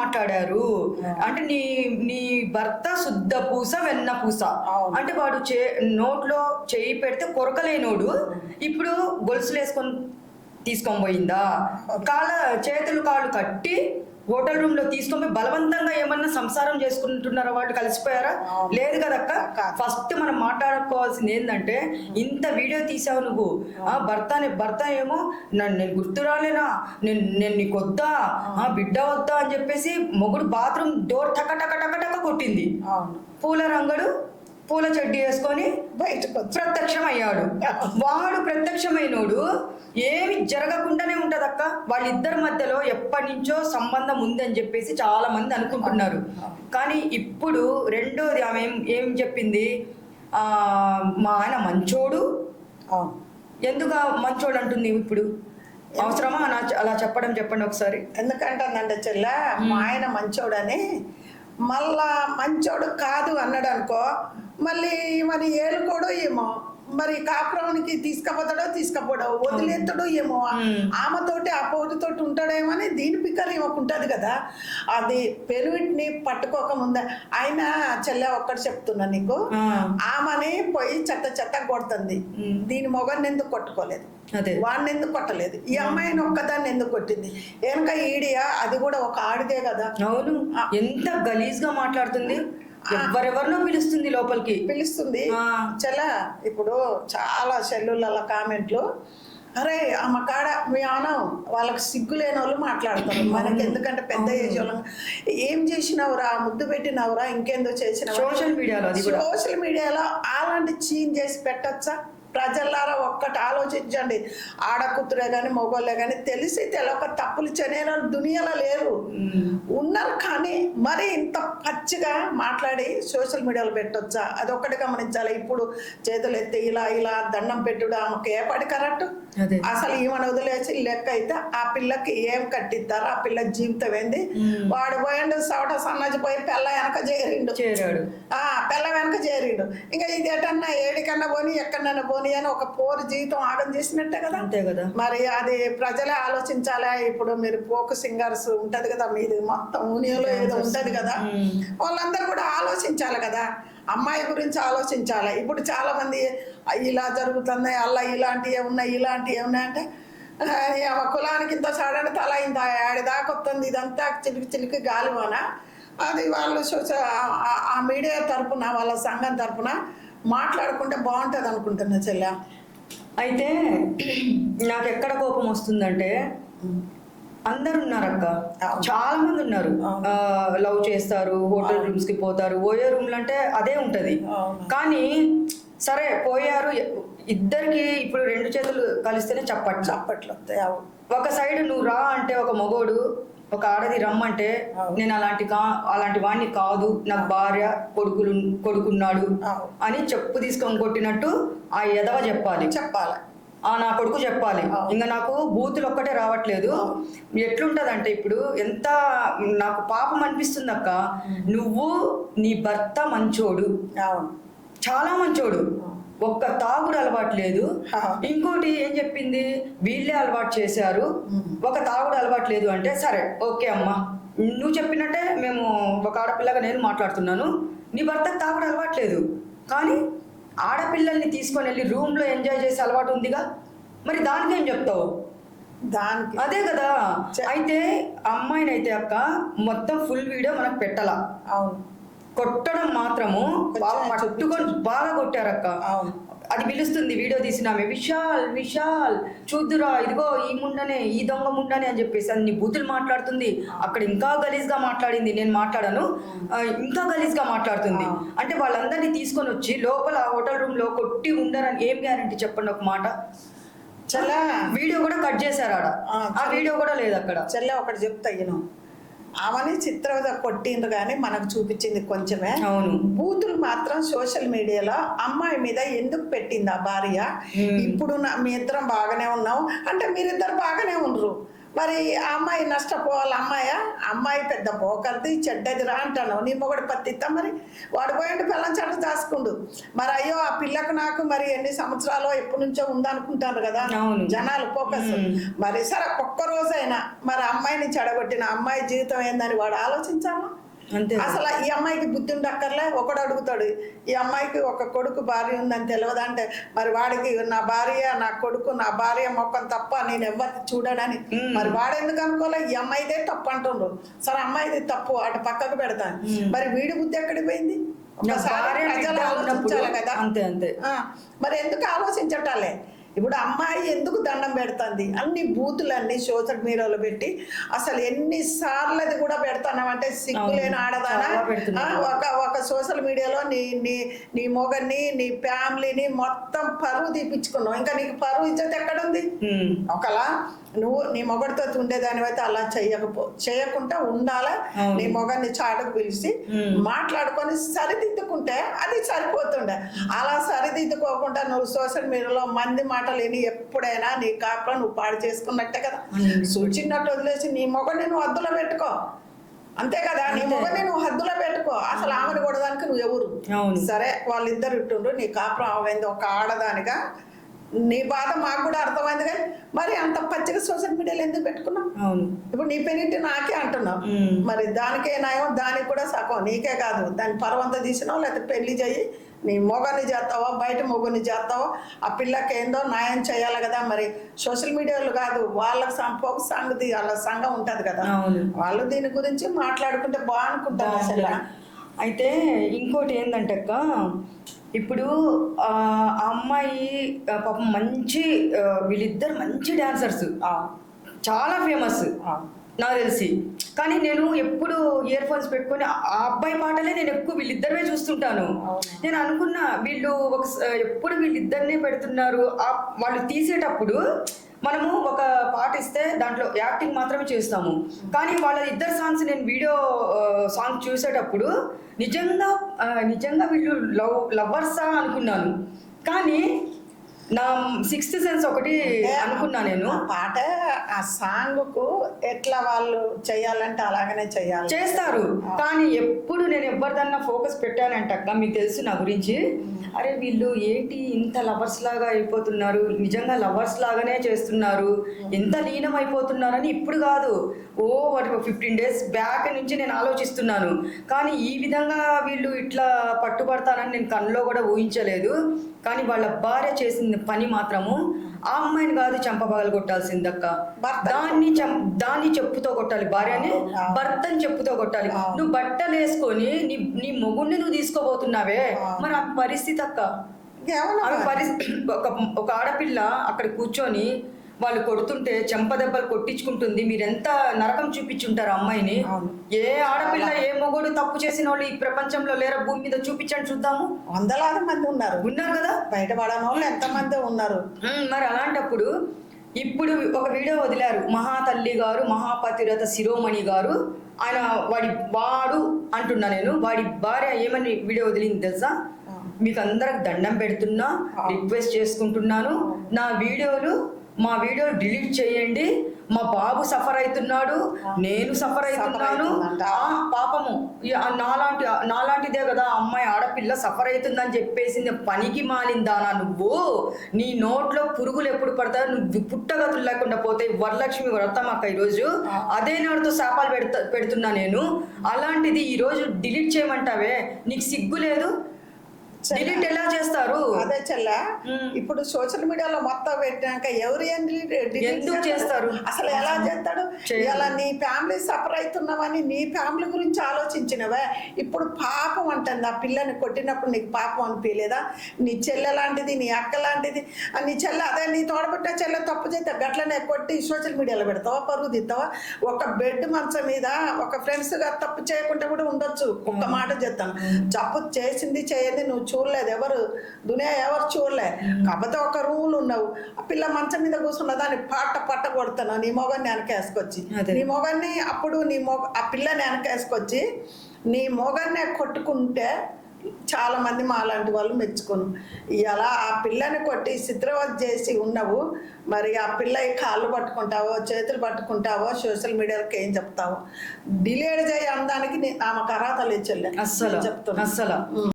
మాట్లాడారు అంటే నీ నీ భర్త శుద్ధ పూస వెన్న పూస అంటే వాడు నోట్లో చేయి పెడితే కొరకలేనోడు ఇప్పుడు గొలుసులు వేసుకొని తీసుకొని పోయిందా చేతులు కాళ్ళు కట్టి హోటల్ రూమ్ లో తీసుకొని బలవంతంగా ఏమన్నా సంసారం చేసుకుంటున్నారా వాళ్ళు కలిసిపోయారా లేదు కదక్క ఫస్ట్ మనం మాట్లాడుకోవాల్సింది ఏంటంటే ఇంత వీడియో తీసావు నువ్వు భర్త ఏమో నేను గుర్తు రాలేనా నేను నీకు వద్దా బిడ్డ వద్దా అని చెప్పేసి మొగుడు బాత్రూమ్ డోర్ టక టక టక టక కొట్టింది పూల రంగుడు పూల చెడ్డి వేసుకొని బయటకు ప్రత్యక్షమయ్యాడు వాడు ప్రత్యక్షమైనోడు ఏమి జరగకుండానే ఉంటదక్క వాళ్ళిద్దరి మధ్యలో ఎప్పటి నుంచో సంబంధం ఉందని చెప్పేసి చాలా మంది అనుకుంటున్నారు కానీ ఇప్పుడు రెండోది ఆమె ఏం చెప్పింది మా ఆయన మంచోడు ఎందుకు మంచోడు అంటుంది ఇప్పుడు అవసరమా అలా చెప్పండి ఒకసారి ఎందుకంటే చెల్ల మా ఆయన మంచోడని మళ్ళా మంచోడు కాదు అన్నాడు అనుకో మళ్ళీ మరి ఏలుకోడో ఏమో మరి కాపురానికి తీసుకపోతాడో వదిలేస్తాడో ఏమో ఆమెతోటి ఆ పోటుతోటి ఉంటాడేమో అని దీని పిక్కర్ ఏమకుంటుంది కదా అది పెరువిటిని పట్టుకోకముందే ఆయన చెల్లె ఒక్కటి చెప్తున్నా నీకు ఆమెని పోయి చెత్త కొడుతుంది దీని మొగన్ని ఎందుకు కొట్టుకోలేదు వాడిని ఎందుకు కొట్టలేదు ఈ అమ్మాయిని ఒక్కదాన్ని ఎందుకు కొట్టింది వెనక ఈడియా అది కూడా ఒక ఆడిదే కదా అవును ఎంత గలీజ్ గా మాట్లాడుతుంది ఎవరెవరినో పిలుస్తుంది చలా ఇప్పుడు చాలా సెల్లుల కామెంట్లు అరే ఆమె కాడ మీ ఆనం వాళ్ళకి సిగ్గు లేని వాళ్ళు మాట్లాడతారు మనకి ఎందుకంటే పెద్ద ఏజ్ వాళ్ళం ఏం చేసినావురా ముద్దు పెట్టినావురా ఇంకేందో చేసినావు సోషల్ మీడియాలో అలాంటి చీన్ చేసి పెట్టచ్చా ప్రజలారా ఒక్కటి ఆలోచించండి ఆడకూతురే కానీ మగోళ్ళే కానీ తెలిసి తెలవక తప్పులు చేయని దునియాలో లేరు ఉన్నారు కానీ మరి ఇంత పచ్చిగా మాట్లాడి సోషల్ మీడియాలో పెట్టొచ్చా అదొక్కటి గమనించాలి ఇప్పుడు చేతులు ఎత్తి ఇలా దండం పెట్టుడు ఆమెకు ఏ పడి కరెక్ట్ అసలు ఈమెను వదిలేసి లెక్క అయితే ఆ పిల్లకి ఏం కట్టిస్తారు ఆ పిల్ల జీవితం ఏంది వాడు పోయిండు సవట సన్నజి పోయి పెళ్ళ వెనక చేరిండు పెళ్ళ వెనక చేరిండు ఇంకా ఇది ఎటన్నా ఏడికన్నా పోని ఎక్కడన్నా పోని అని ఒక పోరు జీవితం ఆగం చేసినట్టే కదా అంతే కదా మరి అది ప్రజలే ఆలోచించాలా ఇప్పుడు మీరు ఫోక్ సింగర్స్ ఉంటది కదా మీది మొత్తం ఊనియోలో ఏదో ఉంటది కదా వాళ్ళందరూ కూడా ఆలోచించాలి కదా అమ్మాయి గురించి ఆలోచించాలి ఇప్పుడు చాలా మంది ఇలా జరుగుతుంది అలా ఇలాంటివి ఉన్నాయంటే కులానికి ఇంత సాడని తల ఇంత ఆడిదాకా వస్తుంది ఇదంతా చిలికి గాలివాన అది వాళ్ళు ఆ మీడియా తరపున వాళ్ళ సంఘం తరపున మాట్లాడుకుంటే బాగుంటుంది అనుకుంటున్నా చెల్లె అయితే నాకు ఎక్కడ కోపం వస్తుందంటే అందరు ఉన్నారు అక్క చాలా మంది ఉన్నారు లవ్ చేస్తారు హోటల్ రూమ్స్ కి పోతారు ఓయో రూమ్లు అంటే అదే ఉంటది కానీ సరే పోయారు ఇద్దరికి ఇప్పుడు రెండు చేతులు కలిస్తేనే చప్పట్లు ఒక సైడ్ నువ్వు రా అంటే ఒక మగోడు ఒక ఆడది రమ్మంటే నేను అలాంటి వాడిని కాదు నాకు భార్య కొడుకున్నాడు అని చెప్పు తీసుకొని కొట్టినట్టు ఆ ఎదవ చెప్పాలి నా కొడుకు చెప్పాలి ఇంకా నాకు బూతులు ఒక్కటే రావట్లేదు ఎట్లుంటదంటే ఇప్పుడు ఎంత నాకు పాపం అనిపిస్తుంది అక్క నువ్వు నీ భర్త మంచోడు చాలా మంచోడు ఒక్క తాగుడు అలవాటు లేదు ఇంకోటి ఏం చెప్పింది వీళ్ళే అలవాటు చేశారు ఒక తాగుడు అలవాటు లేదు అంటే సరే ఓకే అమ్మా నువ్వు చెప్పినట్టే మేము ఒక ఆడపిల్లగా నేను మాట్లాడుతున్నాను నీ భర్తకు తాగుడు అలవాటు లేదు కానీ ఆడపిల్లల్ని తీసుకొని వెళ్ళి రూమ్ లో ఎంజాయ్ చేసే అలవాటు ఉందిగా మరి దానికేం చెప్తావు అదే కదా అయితే అమ్మాయిని అయితే అక్క మొత్తం ఫుల్ వీడియో మనకు పెట్టాలా కొట్టడం మాత్రము పట్టుకొని బాగా కొట్టారక్క అది పిలుస్తుంది వీడియో తీసినామే విశాల్ చూద్దురా ఇదిగో ఈ ముండనే ఈ దొంగ ముండనే అని చెప్పేసి అన్ని బూతులు మాట్లాడుతుంది అక్కడ ఇంకా గలీజ్ గా మాట్లాడింది నేను మాట్లాడాను ఇంకా గలీజ్ గా మాట్లాడుతుంది అంటే వాళ్ళందరినీ తీసుకొని వచ్చి లోపల హోటల్ రూమ్ లో కొట్టి ఉండరని ఏం గ్యారంటీ చెప్పండి ఒక మాట చెల్లె వీడియో కూడా కట్ చేశారు ఆడ ఆ వీడియో కూడా లేదు అక్కడ చెల్లె ఒకటి చెప్తా ఆమెని చిత్రవద కొట్టిండ్రు కానీ మనకు చూపించింది కొంచెమే బూతులు మాత్రం సోషల్ మీడియాలో అమ్మాయి మీద ఎందుకు పెట్టింది ఆ భార్య ఇప్పుడు మీ ఇద్దరం బాగానే ఉన్నాం అంటే మీరిద్దరు బాగానే ఉండరు మరి ఆ అమ్మాయి నష్టపోవాలి. అమ్మాయి పెద్ద పోకల్ది చెడ్డదిరా అంటాను. నీ మొగడు పత్తిస్తా మరి వాడు పోయిండు పిల్లం చెడ్డ దాచుకుండు. మరి అయ్యో ఆ పిల్లకు నాకు మరి ఎన్ని సంవత్సరాలు ఎప్పటి నుంచో ఉందనుకుంటారు కదా జనాలు ఫోకస్. మరి సరే ఒక్క రోజైనా మరి అమ్మాయిని చెడగొట్టిన అమ్మాయి జీవితం ఏందని వాడు ఆలోచించాలా? అసలు ఈ అమ్మాయికి బుద్ధి ఉండక్కర్లే. ఒకడు అడుగుతాడు, ఈ అమ్మాయికి ఒక కొడుకు భార్య ఉందని తెలియదు అంటే మరి వాడికి నా భార్య నా కొడుకు నా భార్య మొక్కం తప్ప నేను ఎవరిని చూడడని మరి వాడెందుకు అనుకోలే? ఈ అమ్మాయిదే తప్పు అంటుండ్రు. సరే అమ్మాయిది తప్పు అటు పక్కకు పెడతాను. మరి వీడి బుద్ధి ఎక్కడికి పోయింది? ఒకసారి ప్రజలు ఆలోచించాలి కదా. మరి ఎందుకు ఆలోచించటాలే? ఇప్పుడు అమ్మాయి ఎందుకు దండం పెడుతుంది? అన్ని బూతులన్నీ సోషల్ మీడియాలో పెట్టి అసలు ఎన్నిసార్లు అది కూడా పెడతానంటే సిగ్గులేని ఆడదానా? ఒక సోషల్ మీడియాలో నీ మొగన్ని నీ ఫ్యామిలీని మొత్తం పరువు తీపించుకున్నావు. ఇంకా నీకు పరువు ఇజ్జత్ ఎక్కడుంది? ఒకలా నువ్వు నీ మొగడితో ఉండేదానివైతే అలా చేయకుండా ఉండాలా? నీ మొగన్ని చాటుకు పిలిచి మాట్లాడుకొని సరిదిద్దుకుంటే అది సరిపోతుండే. అలా సరిదిద్దుకోకుండా నువ్వు సోషల్ మీడియాలో మంది మాటలు విని ఎప్పుడైనా నీ కాపురం నువ్వు పాడు చేసుకున్నట్టే కదా. సూచినట్టు వదిలేసి నీ మొగని నువ్వు హద్దులో పెట్టుకో, అంతే కదా. నీ మొగని నువ్వు హద్దులో పెట్టుకో. అసలు ఆమెను కొడదానికి నువ్వు ఎవరు? సరే వాళ్ళిద్దరు ఇట్టుండ్రు, నీ కాపురం అవైంది ఒక ఆడదానిగా. నీ బాధ మాకు కూడా అర్థమైంది కానీ మరి అంత పచ్చిగా సోషల్ మీడియాలో ఎందుకు పెట్టుకున్నావు? ఇప్పుడు నీ పెనింటి నాకే అంటున్నావు. మరి దానికే నయం, దానికి కూడా సగం నీకే కాదు. దాని పరవంతా తీసినావు, లేకపోతే పెళ్లి చేయి నీ మొగని చేస్తావో బయట మొగని చేస్తావో ఆ పిల్లకి ఏందో న్యాయం చేయాలి కదా. మరి సోషల్ మీడియాలో కాదు, వాళ్ళకి పోక సంగతి వాళ్ళ సంఘం ఉంటుంది కదా, వాళ్ళు దీని గురించి మాట్లాడుకుంటే బాగునుకుంటారు అసలు. అయితే ఇంకోటి ఏంటంటే అక్క, ఇప్పుడు ఆ అమ్మాయి పాపం మంచి వీళ్ళిద్దరు మంచి డాన్సర్స్, చాలా ఫేమస్ నాకు తెలిసి. కానీ నేను ఎప్పుడు ఇయర్ ఫోన్స్ పెట్టుకొని ఆ అబ్బాయి పాటలే నేను ఎక్కువ వీళ్ళిద్దరే చూస్తుంటాను. నేను అనుకున్నా వీళ్ళు ఎప్పుడు వీళ్ళిద్దరినే పెడుతున్నారు. వాళ్ళు తీసేటప్పుడు మనము ఒక పాట ఇస్తే దాంట్లో యాక్టింగ్ మాత్రమే చేస్తాము. కానీ వాళ్ళ ఇద్దరు సాంగ్స్ నేను వీడియో సాంగ్ చూసేటప్పుడు నిజంగా వీళ్ళు లవర్సా అనుకున్నాను. కానీ నా సిక్స్త్ సెన్స్ ఒకటి అనుకున్నా నేను. పాట ఆ సాంగ్ కు ఎట్లా వాళ్ళు చెయ్యాలంటే అలాగనే చేస్తారు. కానీ ఎప్పుడు నేను ఎవరిదన్నా ఫోకస్ పెట్టానంటక్క, మీకు తెలుసు నా గురించి, అరే వీళ్ళు ఏంటి ఇంత లవర్స్ లాగా అయిపోతున్నారు, నిజంగా లవర్స్ లాగానే చేస్తున్నారు, ఎంత లీనం అయిపోతున్నారని ఇప్పుడు కాదు, 15 days బ్యాక్ నుంచి నేను ఆలోచిస్తున్నాను. కానీ ఈ విధంగా వీళ్ళు ఇట్లా పట్టుబడతానని నేను కళ్ళలో కూడా ఊహించలేదు. కానీ వాళ్ళ భార్య చేసిన పని మాత్రము ఆ అమ్మాయిని కాదు చంపబగలు కొట్టాల్సిందక్క, దాన్ని చెప్పుతో కొట్టాలి. భార్యని భర్తని చెప్పుతో కొట్టాలి. నువ్వు బట్టలు వేసుకొని నీ మొగుడిని నువ్వు తీసుకోబోతున్నావే, మరి ఆ పరిస్థితి అక్క. ఆమె పరిస్థితి ఒక ఆడపిల్ల అక్కడ కూర్చొని వాళ్ళు కొడుతుంటే చెంపదెబ్బలు కొట్టించుకుంటుంది. మీరెంత నరకం చూపించుంటారు అమ్మాయిని. ఏ ఆడపిల్ల ఏ మొగుడు తప్పు చేసిన వాళ్ళు ఈ ప్రపంచంలో లేరా? భూమి మీద చూపించండి చూద్దాము. వందలాది మంది ఉన్నారు కదా, బయటపడని వాళ్ళు ఎంతమంది ఉన్నారు. మరి అలాంటప్పుడు ఇప్పుడు ఒక వీడియో వదిలారు, మహాతల్లి గారు మహాపతిరథ శిరోమణి గారు, ఆయన వాడు అంటున్నా నేను, వాడి భార్య ఏమని వీడియో వదిలింది తెలుసా? మీకు అందరికి దండం పెడుతున్నా, రిక్వెస్ట్ చేసుకుంటున్నాను, మా వీడియోలు డిలీట్ చేయండి, మా బాబు సఫర్ అవుతున్నాడు, నేను సఫర్ అవుతున్నాను, పాపము నాలాంటిదే కదా అమ్మాయి ఆడపిల్ల సఫర్ అవుతుందని చెప్పేసింది. పనికి మాలిందానా నువ్వు? నీ నోట్లో పురుగులు ఎప్పుడు పడతాయో, నువ్వు పుట్టగతులు లేకుండా పోతాయి. వరలక్ష్మి వ్రతం అక్క ఈరోజు, అదే నాడుతో శాపాలు పెడుతున్నా నేను. అలాంటిది ఈరోజు డిలీట్ చేయమంటావే, నీకు సిగ్గు లేదు? డిలీట్ ఎలా చేస్తారు? అదే చెల్ల, ఇప్పుడు సోషల్ మీడియాలో మొత్తం పెట్టినాక ఎవరు ఎందుకు చేస్తారు? అసలు ఎలా చేస్తాడు? ఇలా నీ ఫ్యామిలీ సఫర్ అవుతున్నావని నీ ఫ్యామిలీ గురించి ఆలోచించినవే. ఇప్పుడు పాపం అంటుంది, ఆ పిల్లని కొట్టినప్పుడు నీకు పాపం అనిపించలేదా? నీ చెల్లె లాంటిది, నీ అక్క లాంటిది, నీ చెల్లె అదే నీ తోడబుట్టే చెల్లె తప్పు చేస్తే గట్లనే కొట్టి సోషల్ మీడియాలో పెడతావా? పరుగు తీస్తావా? ఒక బెడ్ మంచం మీద ఒక ఫ్రెండ్స్ గా తప్పు చేయకుండా కూడా ఉండొచ్చు. ఒక్క మాట చెప్తాను, తప్పు చేసింది చేయండి నువ్వు చూడలేదు, ఎవరు దునియా ఎవరు చూడలే. కాకపోతే ఒక రూల్ ఉన్నావు, ఆ పిల్ల మంచం మీద కూర్చున్న దాన్ని పట్ట కొడుతాను నీ మొగన్ని వెనకేసుకొచ్చి, నీ మొగన్ని అప్పుడు ఆ పిల్లని వెనకేసుకొచ్చి నీ మొగన్నే కొట్టుకుంటే చాలా మంది మా లాంటి వాళ్ళు మెచ్చుకోను. ఇలా ఆ పిల్లని కొట్టి చిత్రవద చేసి ఉన్నవు, మరి ఆ పిల్ల కాళ్ళు పట్టుకుంటావో చేతులు పట్టుకుంటావో సోషల్ మీడియాకి ఏం చెప్తావో? డిలేట్ చేయ అనడానికి ఆమెకు అర్హత లేదు చెల్లె, అస్సలు చెప్తున్నా. అస్సలు